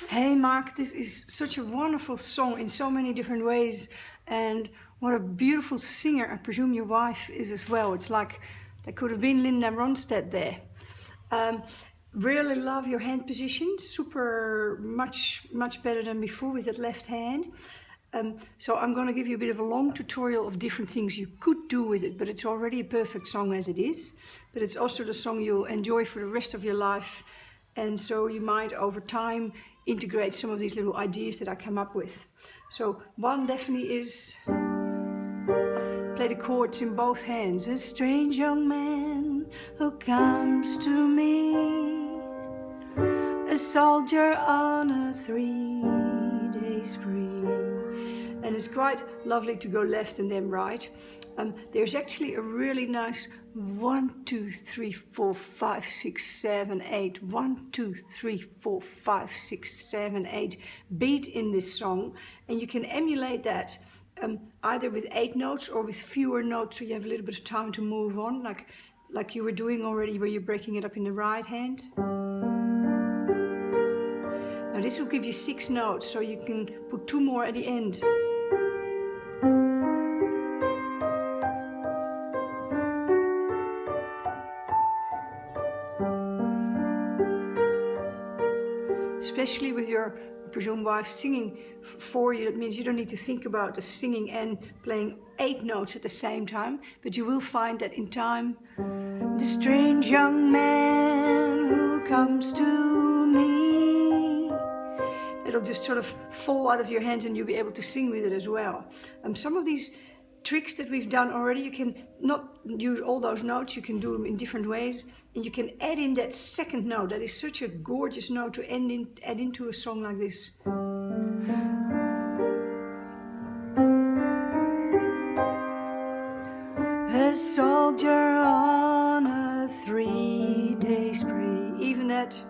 Hey Mark, this is such a wonderful song in so many different ways, and what a beautiful singer. I presume your wife is as well. It's like there could have been Linda Ronstadt there. Um, Really love your hand position, super much better than before with that left hand. So I'm going to give you a bit of a long tutorial of different things you could do with it, but it's already a perfect song as it is. But it's also the song you'll enjoy for the rest of your life, and so you might over time integrate some of these little ideas that I come up with. So one definitely is play the chords in both hands. A strange young man who comes to me, a soldier on a 3-day spree. And it's quite lovely to go left and then right. There's actually a really nice 1, 2, 3, 4, 5, 6, 7, 8, 1, 2, 3, 4, 5, 6, 7, 8 beat in this song, and you can emulate that either with 8 notes or with fewer notes, so you have a little bit of time to move on, like you were doing already, where you're breaking it up in the right hand. Now this will give you 6 notes, so you can put 2 more at the end. Especially with your, I presume, wife singing for you, that means you don't need to think about the singing and playing 8 notes at the same time, but you will find that in time, the strange young man who comes to me, it'll just sort of fall out of your hands and you'll be able to sing with it as well. Some of these tricks that we've done already, you can not use all those notes, you can do them in different ways, and you can add in that second note. That is such a gorgeous note to add into a song like this. A soldier on a 3-day spree. Even that,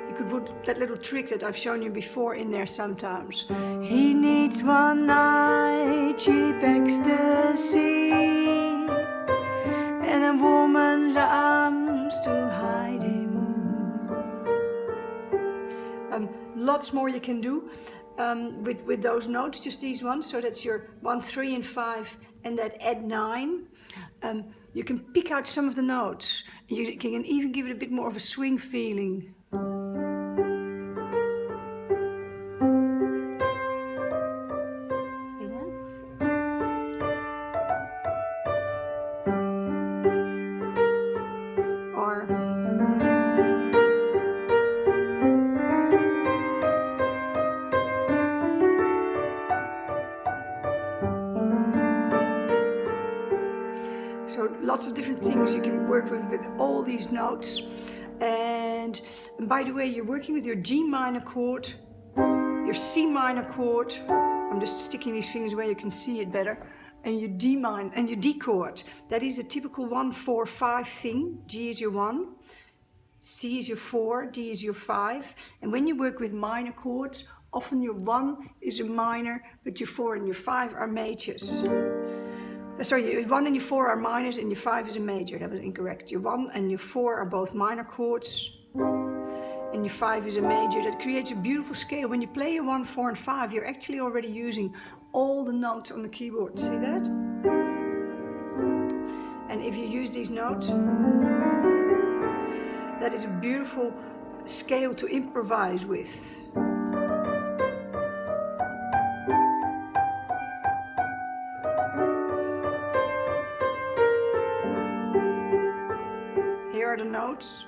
you could put that little trick that I've shown you before in there sometimes. He needs one night cheap ecstasy and a woman's arms to hide him. Lots more you can do with those notes, just these ones. So that's your 1, 3, and 5, and that add 9. You can pick out some of the notes. You can even give it a bit more of a swing feeling. So lots of different things you can work with all these notes. And by the way, you're working with your G minor chord, your C minor chord. I'm just sticking these fingers where you can see it better. And your D minor and your D chord. That is a typical 1, 4, 5 thing. G is your 1, C is your 4, D is your 5. And when you work with minor chords, often your 1 is a minor, but your 4 and your 5 are majors. Sorry, your 1 and your 4 are minors and your 5 is a major. That was incorrect. Your 1 and your 4 are both minor chords and your 5 is a major. That creates a beautiful scale. When you play your 1, 4, and 5, you're actually already using all the notes on the keyboard. See that? And if you use these notes, that is a beautiful scale to improvise with. Here are the notes.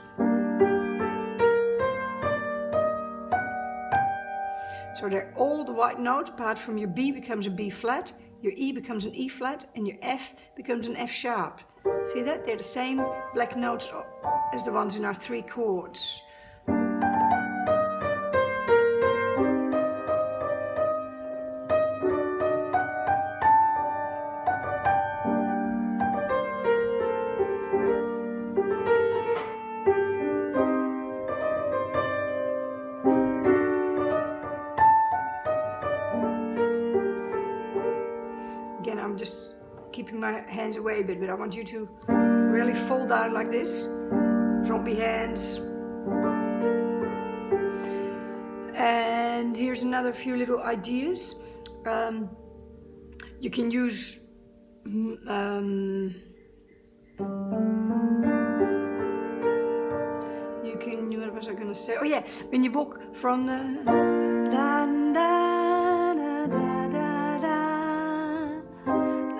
So they're all the white notes, apart from your B becomes a B flat, your E becomes an E flat, and your F becomes an F sharp. See that? They're the same black notes as the ones in our 3 chords. Again, I'm just keeping my hands away a bit, but I want you to really fall down like this. Zombie hands. And here's another few little ideas. You can use you can, what was I gonna say? Oh yeah, when you walk from the da da da da da da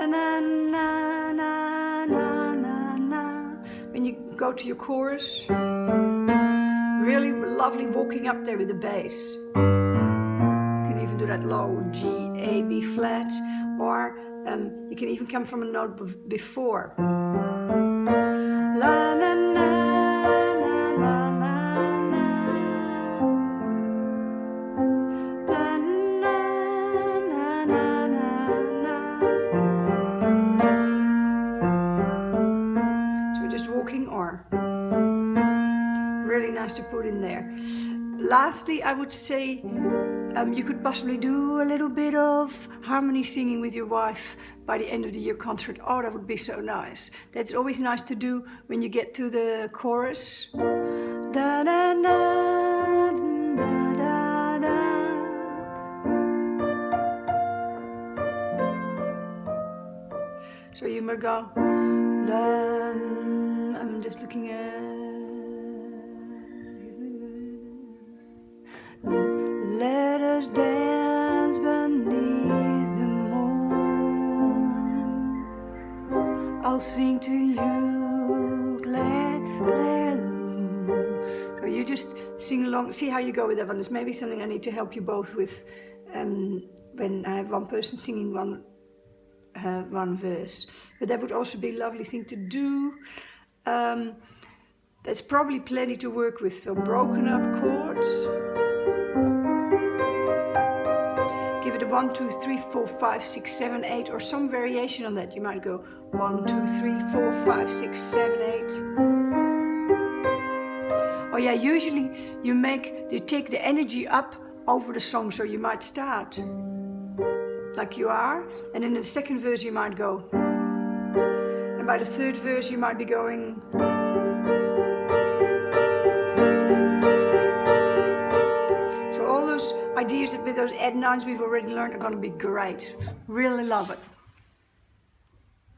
na na na na na na. When you go to your chorus, really lovely walking up there with the bass. You can even do that low G, A, B flat, or you can even come from a note before. La na na na na na na. La na na na na na. So we're just walking or. Really nice to put in there. Lastly, I would say you could possibly do a little bit of harmony singing with your wife by the end of the year concert. Oh, that would be so nice. That's always nice to do when you get to the chorus. Da da da da da da. So you might go. I'm just looking at. Let us dance beneath the moon. I'll sing to you, Claire, Claire the Loon. So you just sing along. See how you go with that one. There's maybe something I need to help you both with when I have one person singing one verse. But that would also be a lovely thing to do. There's probably plenty to work with. So broken up chords. Give it a 1, 2, 3, 4, 5, 6, 7, 8, or some variation on that. You might go 1, 2, 3, 4, 5, 6, 7, 8. Oh yeah, usually you take the energy up over the song, so you might start like you are, and in the second verse you might go, and by the third verse you might be going. So all those ideas with those add-ons we've already learned are going to be great. Really love it.